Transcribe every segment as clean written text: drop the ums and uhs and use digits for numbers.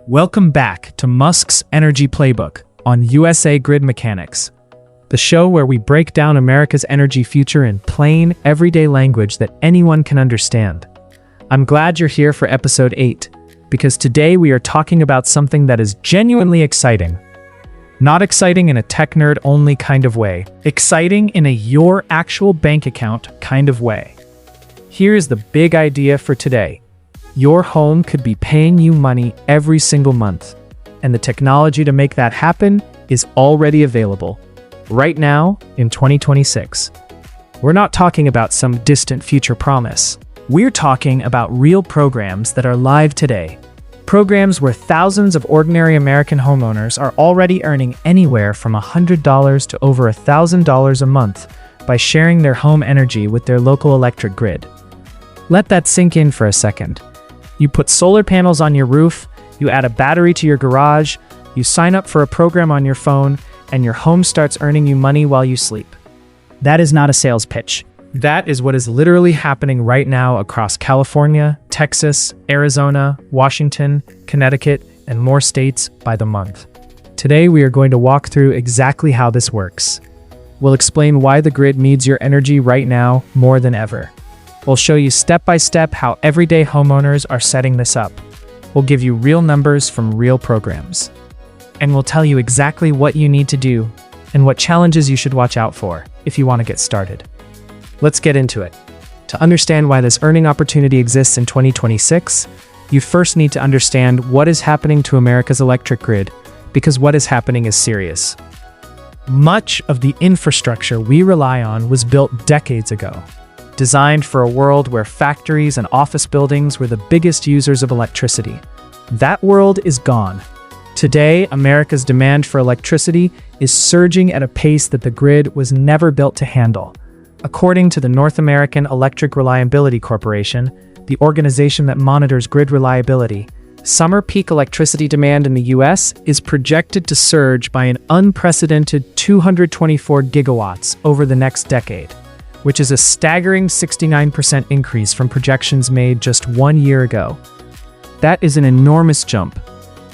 Welcome back to Musk's Energy Playbook on USA Grid Mechanics, the show where we break down America's energy future in plain, everyday language that anyone can understand. I'm glad you're here for episode 8, because today we are talking about something that is genuinely exciting. Not exciting in a tech nerd only kind of way, exciting in a your actual bank account kind of way. Here's the big idea for today. Your home could be paying you money every single month, and the technology to make that happen is already available, right now in 2026. We're not talking about some distant future promise. We're talking about real programs that are live today. Programs where thousands of ordinary American homeowners are already earning anywhere from $100 to over $1,000 a month by sharing their home energy with their local electric grid. Let that sink in for a second. You put solar panels on your roof, you add a battery to your garage, you sign up for a program on your phone, and your home starts earning you money while you sleep. That is not a sales pitch. That is what is literally happening right now across California, Texas, Arizona, Washington, Connecticut, and more states by the month. Today, we are going to walk through exactly how this works. We'll explain why the grid needs your energy right now more than ever. We'll show you step-by-step how everyday homeowners are setting this up. We'll give you real numbers from real programs. And we'll tell you exactly what you need to do and what challenges you should watch out for if you want to get started. Let's get into it. To understand why this earning opportunity exists in 2026, you first need to understand what is happening to America's electric grid, because what is happening is serious. Much of the infrastructure we rely on was built decades ago, designed for a world where factories and office buildings were the biggest users of electricity. That world is gone. Today, America's demand for electricity is surging at a pace that the grid was never built to handle. According to the North American Electric Reliability Corporation, the organization that monitors grid reliability, summer peak electricity demand in the US is projected to surge by an unprecedented 224 gigawatts over the next decade, which is a staggering 69% increase from projections made just 1 year ago. That is an enormous jump,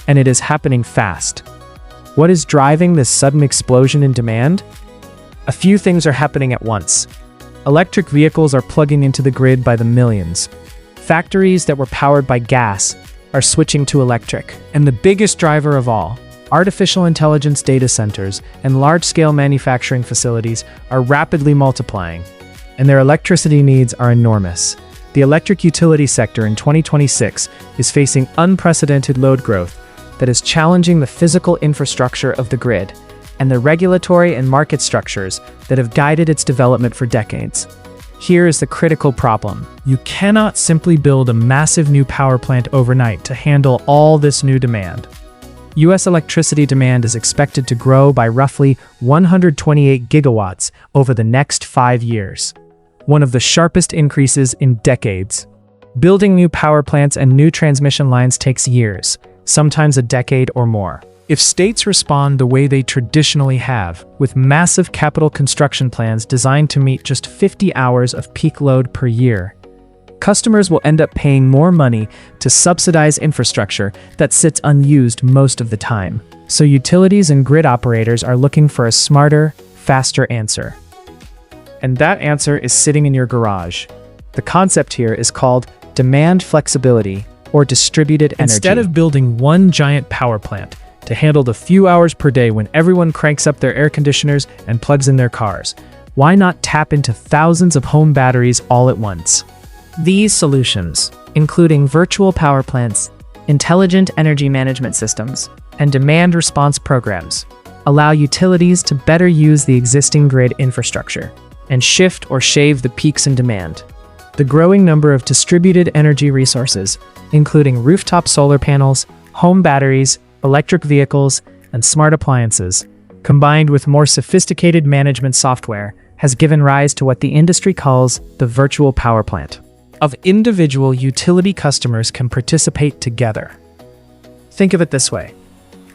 and it is happening fast. What is driving this sudden explosion in demand? A few things are happening at once. Electric vehicles are plugging into the grid by the millions. Factories that were powered by gas are switching to electric. And the biggest driver of all, artificial intelligence data centers and large-scale manufacturing facilities are rapidly multiplying, and their electricity needs are enormous. The electric utility sector in 2026 is facing unprecedented load growth that is challenging the physical infrastructure of the grid and the regulatory and market structures that have guided its development for decades. Here is the critical problem. You cannot simply build a massive new power plant overnight to handle all this new demand. US electricity demand is expected to grow by roughly 128 gigawatts over the next 5 years, one of the sharpest increases in decades. Building new power plants and new transmission lines takes years, sometimes a decade or more. If states respond the way they traditionally have, with massive capital construction plans designed to meet just 50 hours of peak load per year, customers will end up paying more money to subsidize infrastructure that sits unused most of the time. So utilities and grid operators are looking for a smarter, faster answer. And that answer is sitting in your garage. The concept here is called demand flexibility or distributed energy. Instead of building one giant power plant to handle the few hours per day when everyone cranks up their air conditioners and plugs in their cars, why not tap into thousands of home batteries all at once? These solutions, including virtual power plants, intelligent energy management systems, and demand response programs, allow utilities to better use the existing grid infrastructure and shift or shave the peaks in demand. The growing number of distributed energy resources, including rooftop solar panels, home batteries, electric vehicles, and smart appliances, combined with more sophisticated management software, has given rise to what the industry calls the virtual power plant. Of individual utility customers can participate together. Think of it this way.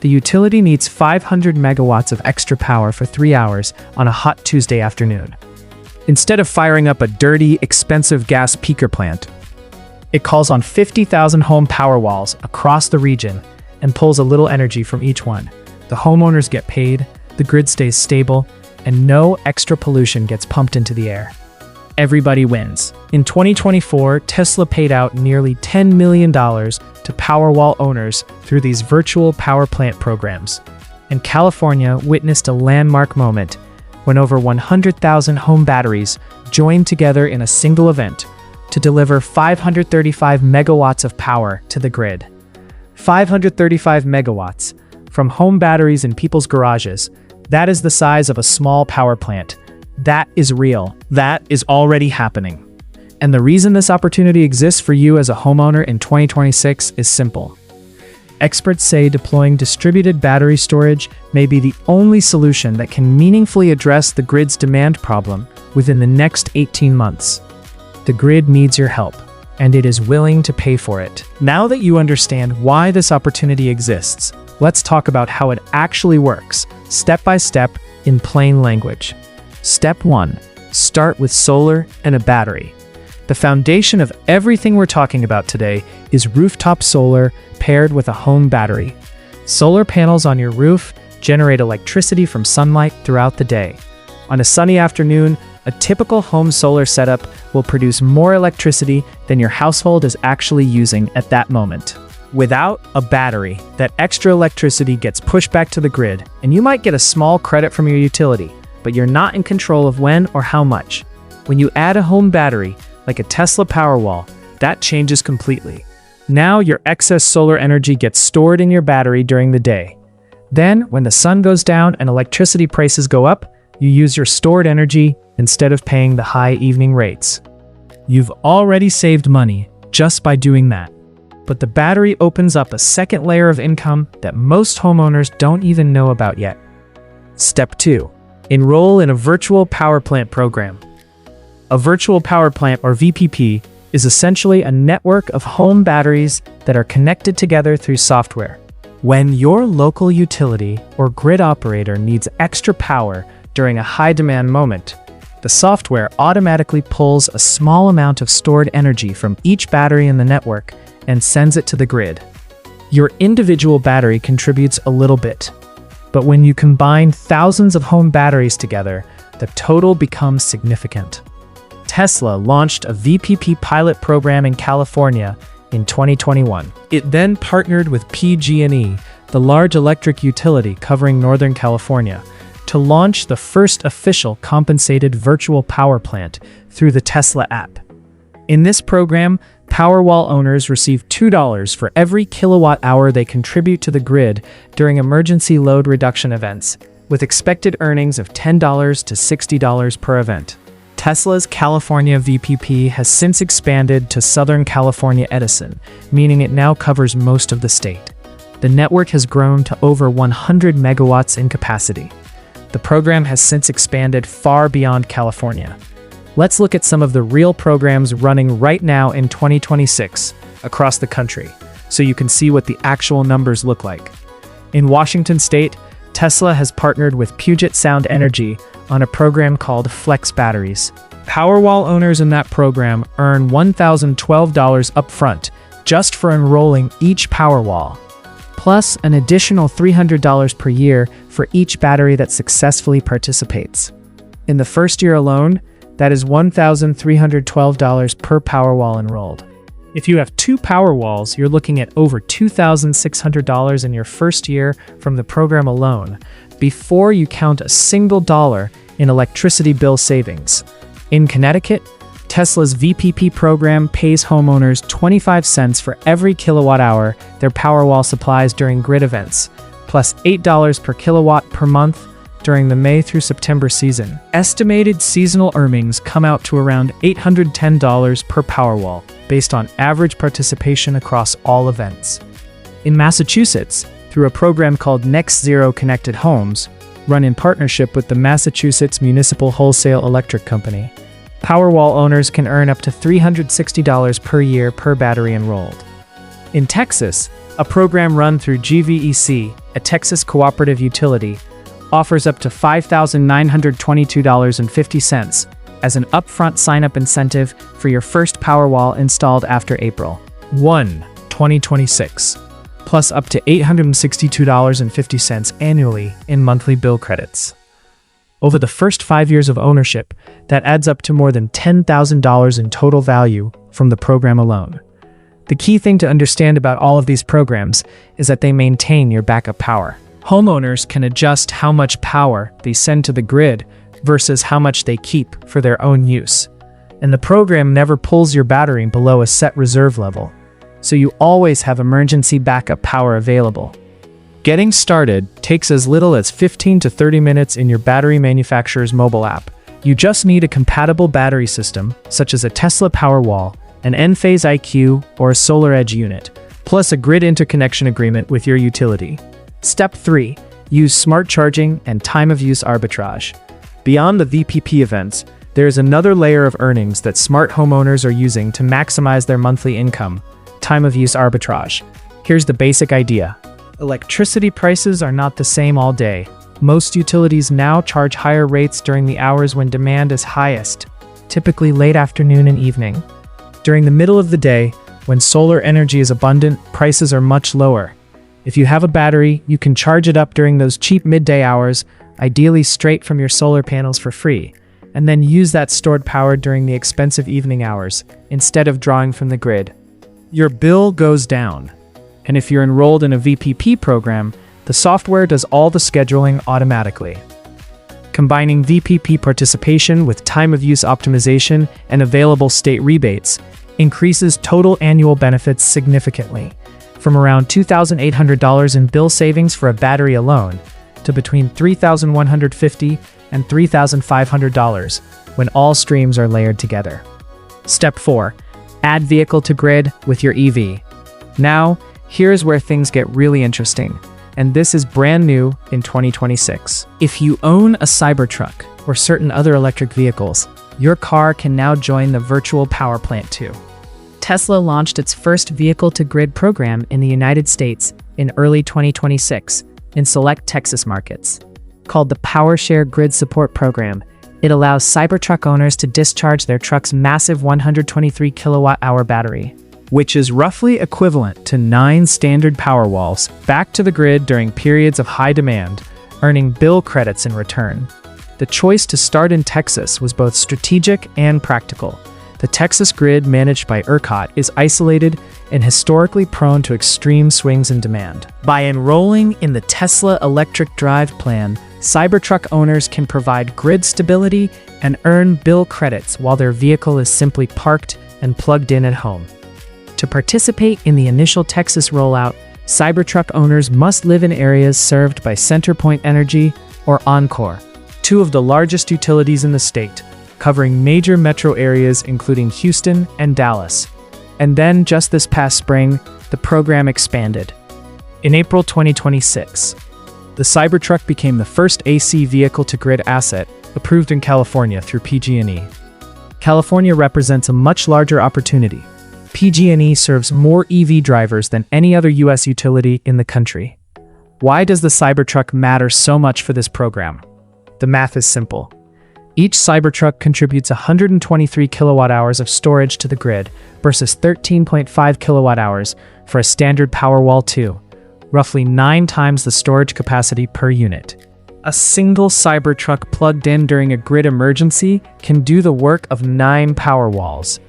The utility needs 500 megawatts of extra power for 3 hours on a hot Tuesday afternoon. Instead of firing up a dirty, expensive gas peaker plant, it calls on 50,000 home Powerwalls across the region and pulls a little energy from each one. The homeowners get paid, the grid stays stable, and no extra pollution gets pumped into the air. Everybody wins. In 2024, Tesla paid out nearly $10 million to Powerwall owners through these virtual power plant programs. And California witnessed a landmark moment when over 100,000 home batteries joined together in a single event to deliver 535 megawatts of power to the grid. 535 megawatts from home batteries in people's garages. That is the size of a small power plant. That is real. That is already happening. And the reason this opportunity exists for you as a homeowner in 2026 is simple. Experts say deploying distributed battery storage may be the only solution that can meaningfully address the grid's demand problem within the next 18 months. The grid needs your help, and it is willing to pay for it. Now that you understand why this opportunity exists, let's talk about how it actually works, step by step, in plain language. Step 1. Start with solar and a battery. The foundation of everything we're talking about today is rooftop solar paired with a home battery. Solar panels on your roof generate electricity from sunlight throughout the day. On a sunny afternoon, a typical home solar setup will produce more electricity than your household is actually using at that moment. Without a battery, that extra electricity gets pushed back to the grid, and you might get a small credit from your utility, but you're not in control of when or how much. When you add a home battery, like a Tesla Powerwall, that changes completely. Now your excess solar energy gets stored in your battery during the day. Then, when the sun goes down and electricity prices go up, you use your stored energy instead of paying the high evening rates. You've already saved money just by doing that. But the battery opens up a second layer of income that most homeowners don't even know about yet. Step 2. Enroll in a virtual power plant program. A virtual power plant, or VPP, is essentially a network of home batteries that are connected together through software. When your local utility or grid operator needs extra power during a high-demand moment, the software automatically pulls a small amount of stored energy from each battery in the network and sends it to the grid. Your individual battery contributes a little bit, but when you combine thousands of home batteries together, the total becomes significant. Tesla launched a VPP pilot program in California in 2021. It then partnered with PG&E, the large electric utility covering Northern California, to launch the first official compensated virtual power plant through the Tesla app. In this program, Powerwall owners receive $2 for every kilowatt hour they contribute to the grid during emergency load reduction events, with expected earnings of $10 to $60 per event. Tesla's California VPP has since expanded to Southern California Edison, meaning it now covers most of the state. The network has grown to over 100 megawatts in capacity. The program has since expanded far beyond California. Let's look at some of the real programs running right now in 2026 across the country, so you can see what the actual numbers look like. In Washington State, Tesla has partnered with Puget Sound Energy on a program called Flex Batteries. Powerwall owners in that program earn $1,012 upfront just for enrolling each Powerwall, plus an additional $300 per year for each battery that successfully participates. In the first year alone, that is $1,312 per Powerwall enrolled. If you have 2 Powerwalls, you're looking at over $2,600 in your first year from the program alone, before you count a single dollar in electricity bill savings. In Connecticut, Tesla's VPP program pays homeowners 25 cents for every kilowatt hour their Powerwall supplies during grid events, plus $8 per kilowatt per month during the May through September season. Estimated seasonal earnings come out to around $810 per Powerwall, based on average participation across all events. In Massachusetts, through a program called Next Zero Connected Homes, run in partnership with the Massachusetts Municipal Wholesale Electric Company, Powerwall owners can earn up to $360 per year per battery enrolled. In Texas, a program run through GVEC, a Texas cooperative utility, offers up to $5,922.50 as an upfront sign-up incentive for your first Powerwall installed after April 1, 2026. plus up to $862.50 annually in monthly bill credits. Over the first 5 years of ownership, that adds up to more than $10,000 in total value from the program alone. The key thing to understand about all of these programs is that they maintain your backup power. Homeowners can adjust how much power they send to the grid versus how much they keep for their own use. And the program never pulls your battery below a set reserve level, so you always have emergency backup power available. Getting started takes as little as 15 to 30 minutes in your battery manufacturer's mobile app. You just need a compatible battery system, such as a Tesla Powerwall, an Enphase IQ, or a SolarEdge unit, plus a grid interconnection agreement with your utility. Step 3. Use smart charging and time-of-use arbitrage. Beyond the VPP events, there is another layer of earnings that smart homeowners are using to maximize their monthly income: time-of-use arbitrage. Here's the basic idea. Electricity prices are not the same all day. Most utilities now charge higher rates during the hours when demand is highest, typically late afternoon and evening. During the middle of the day, when solar energy is abundant, prices are much lower. If you have a battery, you can charge it up during those cheap midday hours, ideally straight from your solar panels for free, and then use that stored power during the expensive evening hours, instead of drawing from the grid. Your bill goes down. And if you're enrolled in a VPP program, the software does all the scheduling automatically. Combining VPP participation with time-of-use optimization and available state rebates increases total annual benefits significantly, from around $2,800 in bill savings for a battery alone to between $3,150 and $3,500 when all streams are layered together. Step 4. Add vehicle to grid with your EV. Now, here's where things get really interesting, and this is brand new in 2026. If you own a Cybertruck or certain other electric vehicles, your car can now join the virtual power plant too. Tesla launched its first vehicle-to-grid program in the United States in early 2026 in select Texas markets. Called the PowerShare Grid Support Program, it allows Cybertruck owners to discharge their truck's massive 123 kilowatt-hour battery, which is roughly equivalent to 9 standard Powerwalls, back to the grid during periods of high demand, earning bill credits in return. The choice to start in Texas was both strategic and practical. The Texas grid, managed by ERCOT, is isolated and historically prone to extreme swings in demand. By enrolling in the Tesla Electric Drive Plan, Cybertruck owners can provide grid stability and earn bill credits while their vehicle is simply parked and plugged in at home. To participate in the initial Texas rollout, Cybertruck owners must live in areas served by CenterPoint Energy or Encore, two of the largest utilities in the state, covering major metro areas including Houston and Dallas. And then, just this past spring, the program expanded. In April 2026, the Cybertruck became the first AC vehicle-to-grid asset approved in California through PG&E. California represents a much larger opportunity. PG&E serves more EV drivers than any other U.S. utility in the country. Why does the Cybertruck matter so much for this program? The math is simple. Each Cybertruck contributes 123 kilowatt-hours of storage to the grid versus 13.5 kilowatt-hours for a standard Powerwall 2, roughly 9 times the storage capacity per unit. A single Cybertruck plugged in during a grid emergency can do the work of 9 Powerwalls.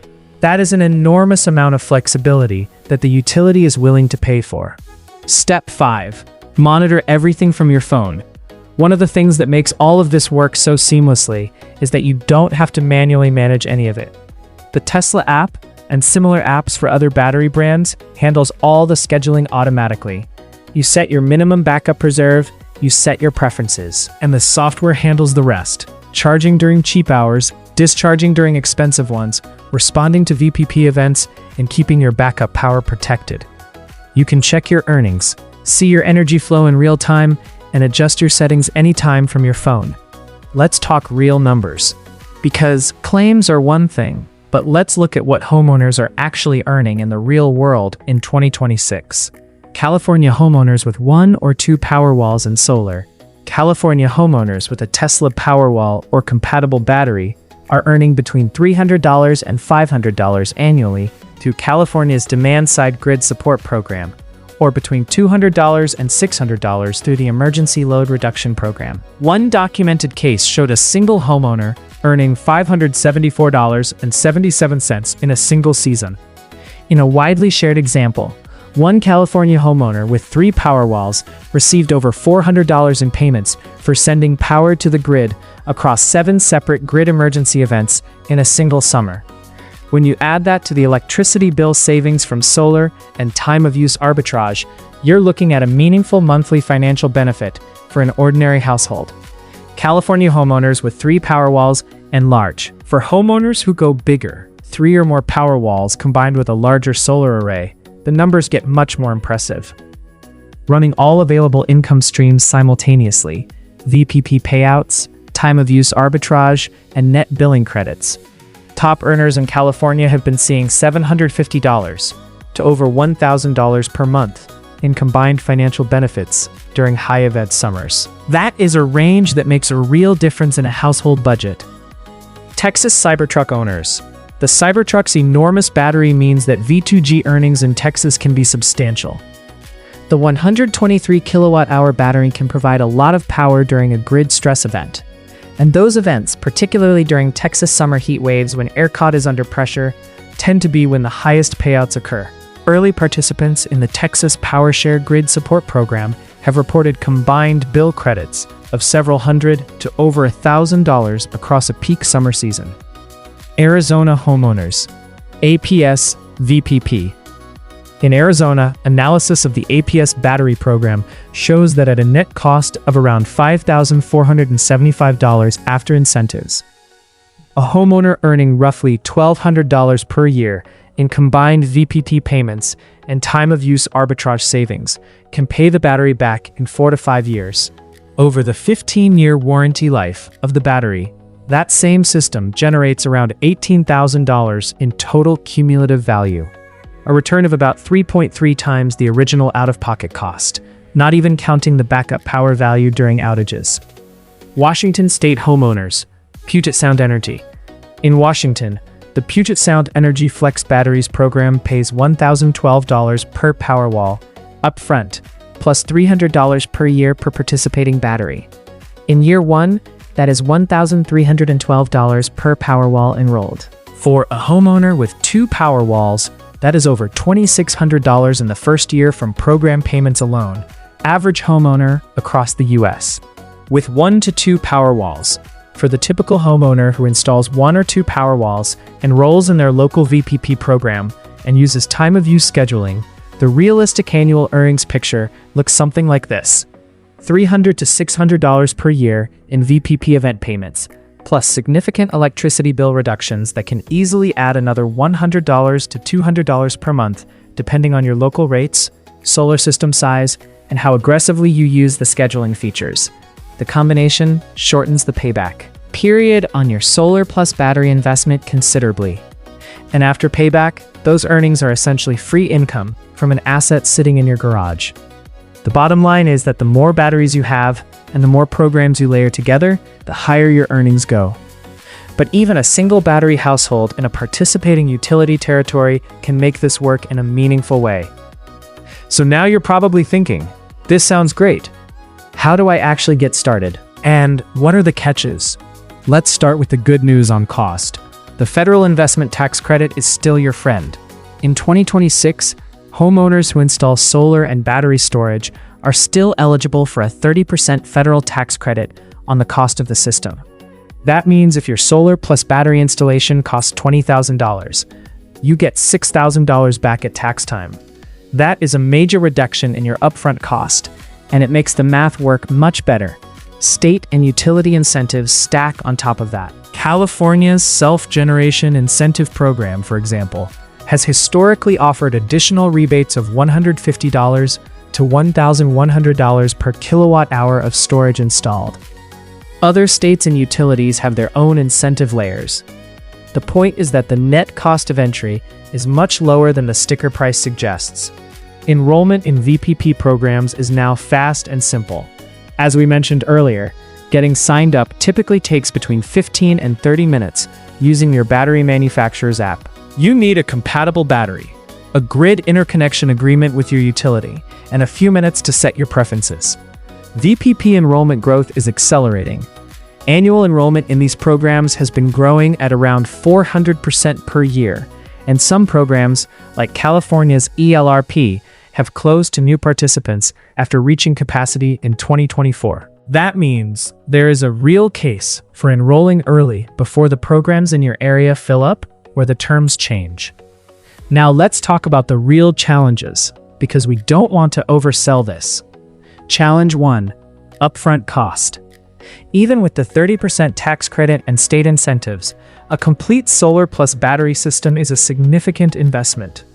That is an enormous amount of flexibility that the utility is willing to pay for. Step 5. Monitor everything from your phone. One of the things that makes all of this work so seamlessly is that you don't have to manually manage any of it. The Tesla app, and similar apps for other battery brands, handles all the scheduling automatically. You set your minimum backup reserve, you set your preferences, and the software handles the rest. Charging during cheap hours, discharging during expensive ones, responding to VPP events, and keeping your backup power protected. You can check your earnings, see your energy flow in real time, and adjust your settings anytime from your phone. Let's talk real numbers. Because claims are one thing, but let's look at what homeowners are actually earning in the real world in 2026. California homeowners with 1 or 2 Powerwalls and solar, California homeowners with a Tesla Powerwall or compatible battery are earning between $300 and $500 annually through California's Demand-Side Grid Support Program, or between $200 and $600 through the Emergency Load Reduction Program. One documented case showed a single homeowner earning $574.77 in a single season. In a widely shared example, one California homeowner with 3 Powerwalls received over $400 in payments for sending power to the grid across 7 separate grid emergency events in a single summer. When you add that to the electricity bill savings from solar and time-of-use arbitrage, you're looking at a meaningful monthly financial benefit for an ordinary household. California homeowners with 3 Powerwalls and large. For homeowners who go bigger, 3 or more Powerwalls combined with a larger solar array, the numbers get much more impressive. Running all available income streams simultaneously, VPP payouts, time-of-use arbitrage, and net billing credits. Top earners in California have been seeing $750 to over $1,000 per month in combined financial benefits during high-event summers. That is a range that makes a real difference in a household budget. Texas Cybertruck owners. The Cybertruck's enormous battery means that V2G earnings in Texas can be substantial. The 123 kilowatt-hour battery can provide a lot of power during a grid stress event. And those events, particularly during Texas summer heat waves when ERCOT is under pressure, tend to be when the highest payouts occur. Early participants in the Texas PowerShare Grid Support Program have reported combined bill credits of several hundred to over $1,000 across a peak summer season. Arizona homeowners. APS VPP. In Arizona, analysis of the APS battery program shows that at a net cost of around $5,475 after incentives, a homeowner earning roughly $1,200 per year in combined VPP payments and time-of-use arbitrage savings can pay the battery back in 4 to 5 years. Over the 15-year warranty life of the battery, that same system generates around $18,000 in total cumulative value, a return of about 3.3 times the original out-of-pocket cost, not even counting the backup power value during outages. Washington State homeowners. Puget Sound Energy. In Washington, the Puget Sound Energy Flex Batteries program pays $1,012 per Powerwall upfront, plus $300 per year per participating battery. In year 1, that is $1,312 per Powerwall enrolled. For a homeowner with 2 Powerwalls, that is over $2,600 in the first year from program payments alone, average homeowner across the U.S. With 1 to 2 Powerwalls, for the typical homeowner who installs 1 or 2 Powerwalls, enrolls in their local VPP program, and uses time-of-use scheduling, the realistic annual earnings picture looks something like this: $300 to $600 per year in VPP event payments, plus significant electricity bill reductions that can easily add another $100 to $200 per month, depending on your local rates, solar system size, and how aggressively you use the scheduling features. The combination shortens the payback period on your solar plus battery investment considerably. And after payback, those earnings are essentially free income from an asset sitting in your garage. The bottom line is that the more batteries you have and the more programs you layer together, the higher your earnings go. But even a single battery household in a participating utility territory can make this work in a meaningful way. So now you're probably thinking, this sounds great. How do I actually get started? And what are the catches? Let's start with the good news on cost. The federal investment tax credit is still your friend. In 2026, homeowners who install solar and battery storage are still eligible for a 30% federal tax credit on the cost of the system. That means if your solar plus battery installation costs $20,000, you get $6,000 back at tax time. That is a major reduction in your upfront cost, and it makes the math work much better. State and utility incentives stack on top of that. California's self-generation incentive program, for example, has historically offered additional rebates of $150 to $1,100 per kilowatt-hour of storage installed. Other states and utilities have their own incentive layers. The point is that the net cost of entry is much lower than the sticker price suggests. Enrollment in VPP programs is now fast and simple. As we mentioned earlier, getting signed up typically takes between 15 and 30 minutes using your battery manufacturer's app. You need a compatible battery. a grid interconnection agreement with your utility, and a few minutes to set your preferences. VPP enrollment growth is accelerating. Annual enrollment in these programs has been growing at around 400% per year, and some programs, like California's ELRP, have closed to new participants after reaching capacity in 2024. That means there is a real case for enrolling early before the programs in your area fill up or the terms change. Now let's talk about the real challenges, because we don't want to oversell this. Challenge 1: upfront cost. Even with the 30% tax credit and state incentives, a complete solar plus battery system is a significant investment.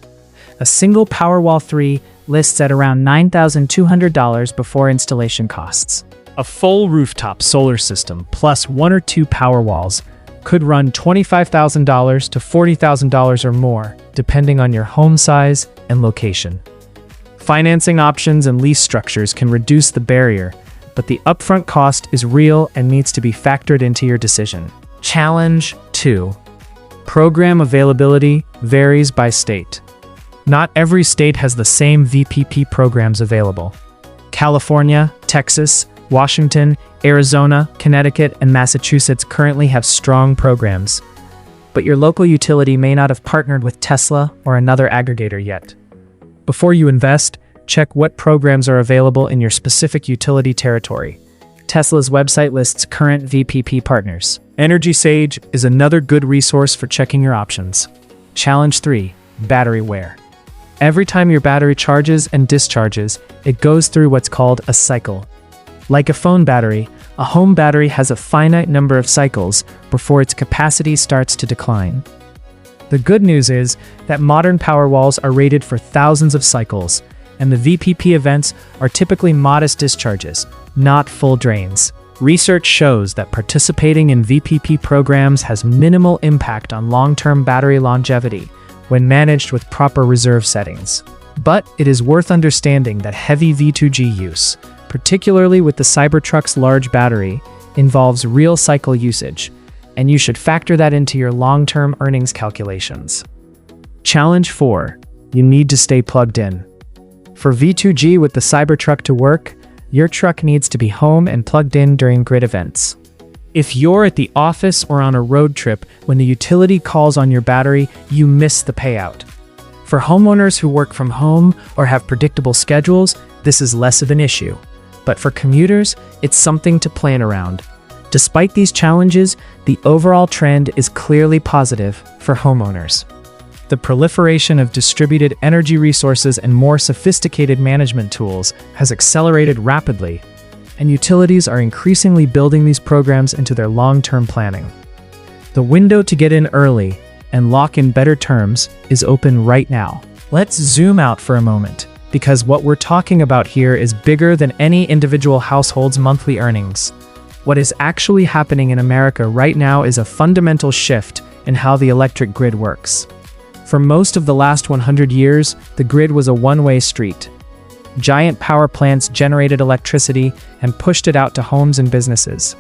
A single Powerwall 3 lists at around $9,200 before installation costs. A full rooftop solar system plus 1 or 2 Powerwalls could run $25,000 to $40,000 or more, depending on your home size and location. Financing options and lease structures can reduce the barrier, but the upfront cost is real and needs to be factored into your decision. Challenge 2: program availability varies by state. Not every state has the same VPP programs available. California, Texas, Washington, Arizona, Connecticut, and Massachusetts currently have strong programs, but your local utility may not have partnered with Tesla or another aggregator yet. Before you invest, check what programs are available in your specific utility territory. Tesla's website lists current VPP partners. Energy Sage is another good resource for checking your options. Challenge 3: battery wear. Every time your battery charges and discharges, it goes through what's called a cycle. Like a phone battery, a home battery has a finite number of cycles before its capacity starts to decline. The good news is that modern Powerwalls are rated for thousands of cycles, and the VPP events are typically modest discharges, not full drains. Research shows that participating in VPP programs has minimal impact on long-term battery longevity when managed with proper reserve settings. But it is worth understanding that heavy V2G use, particularly with the Cybertruck's large battery, involves real cycle usage, and you should factor that into your long-term earnings calculations. Challenge 4: you need to stay plugged in. For V2G with the Cybertruck to work, your truck needs to be home and plugged in during grid events. If you're at the office or on a road trip when the utility calls on your battery, you miss the payout. For homeowners who work from home or have predictable schedules, this is less of an issue. But for commuters, it's something to plan around. Despite these challenges, the overall trend is clearly positive for homeowners. The proliferation of distributed energy resources and more sophisticated management tools has accelerated rapidly, and utilities are increasingly building these programs into their long-term planning. The window to get in early and lock in better terms is open right now. Let's zoom out for a moment, because what we're talking about here is bigger than any individual household's monthly earnings. What is actually happening in America right now is a fundamental shift in how the electric grid works. For most of the last 100 years, the grid was a one-way street. Giant power plants generated electricity and pushed it out to homes and businesses.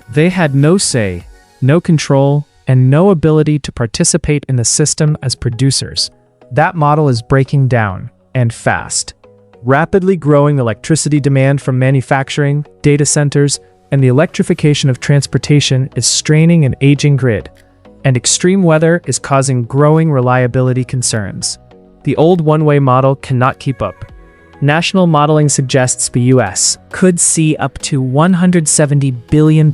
They had no say, no control, and no ability to participate in the system as producers. That model is breaking down, and fast. Rapidly growing electricity demand from manufacturing, data centers, and the electrification of transportation is straining an aging grid, and extreme weather is causing growing reliability concerns. The old one-way model cannot keep up. National modeling suggests the U.S. could see up to $170 billion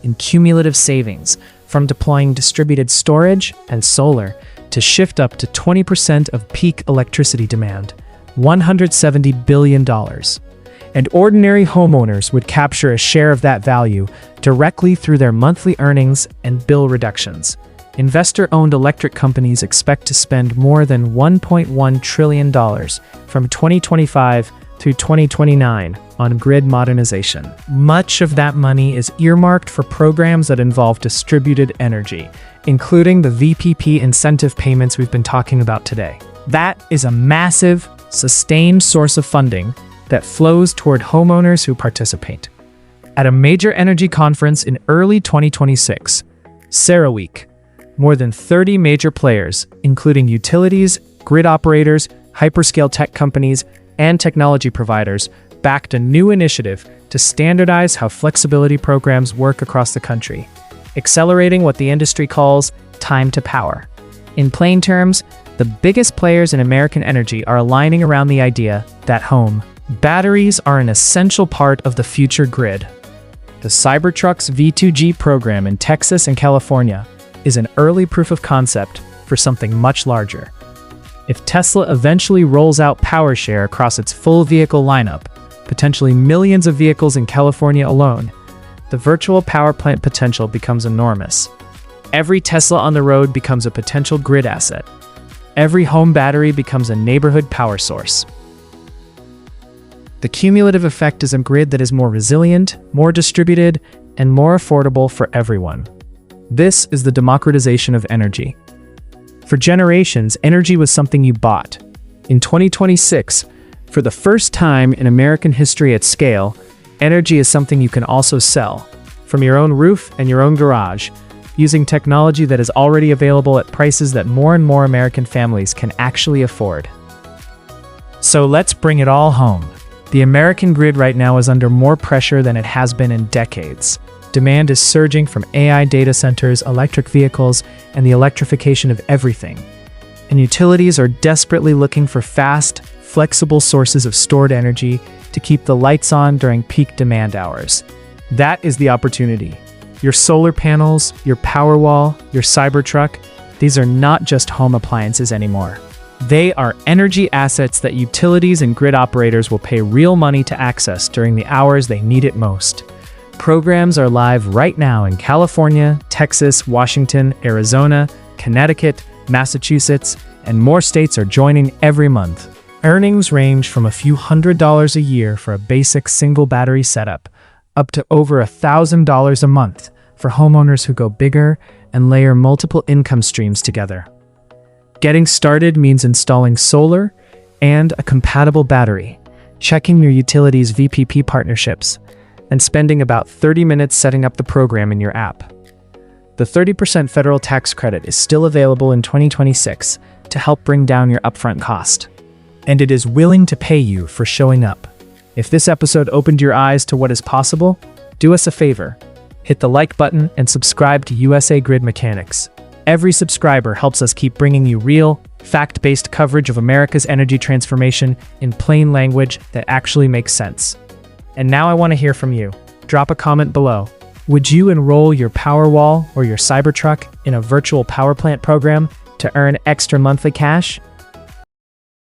in cumulative savings from deploying distributed storage and solar to shift up to 20% of peak electricity demand, $170 billion. And ordinary homeowners would capture a share of that value directly through their monthly earnings and bill reductions. Investor-owned electric companies expect to spend more than $1.1 trillion from 2025 through 2029 on grid modernization. Much of that money is earmarked for programs that involve distributed energy, including the VPP incentive payments we've been talking about today. That is a massive, sustained source of funding that flows toward homeowners who participate. At a major energy conference in early 2026, CERAWeek, more than 30 major players, including utilities, grid operators, hyperscale tech companies, and technology providers backed a new initiative to standardize how flexibility programs work across the country, accelerating what the industry calls time to power. In plain terms, the biggest players in American energy are aligning around the idea that home batteries are an essential part of the future grid. The Cybertruck's V2G program in Texas and California is an early proof of concept for something much larger. If Tesla eventually rolls out PowerShare across its full vehicle lineup, potentially millions of vehicles in California alone, the virtual power plant potential becomes enormous. Every Tesla on the road becomes a potential grid asset. Every home battery becomes a neighborhood power source. The cumulative effect is a grid that is more resilient, more distributed, and more affordable for everyone. This is the democratization of energy. For generations, energy was something you bought. In 2026, for the first time in American history at scale, energy is something you can also sell, from your own roof and your own garage, using technology that is already available at prices that more and more American families can actually afford. So let's bring it all home. The American grid right now is under more pressure than it has been in decades. Demand is surging from AI data centers, electric vehicles, and the electrification of everything. And utilities are desperately looking for fast, flexible sources of stored energy to keep the lights on during peak demand hours. That is the opportunity. Your solar panels, your Powerwall, your Cybertruck, these are not just home appliances anymore. They are energy assets that utilities and grid operators will pay real money to access during the hours they need it most. Programs are live right now in California, Texas, Washington, Arizona, Connecticut, Massachusetts, and more states are joining every month. Earnings range from a few $100s a year for a basic single battery setup, up to over $1,000 a month for homeowners who go bigger and layer multiple income streams together. Getting started means installing solar and a compatible battery, checking your utility's VPP partnerships, and spending about 30 minutes setting up the program in your app. The 30% federal tax credit is still available in 2026 to help bring down your upfront cost. And it is willing to pay you for showing up. If this episode opened your eyes to what is possible, do us a favor. Hit the like button and subscribe to USA Grid Mechanics. Every subscriber helps us keep bringing you real, fact-based coverage of America's energy transformation in plain language that actually makes sense. And now I want to hear from you. Drop a comment below. Would you enroll your Powerwall or your Cybertruck in a virtual power plant program to earn extra monthly cash?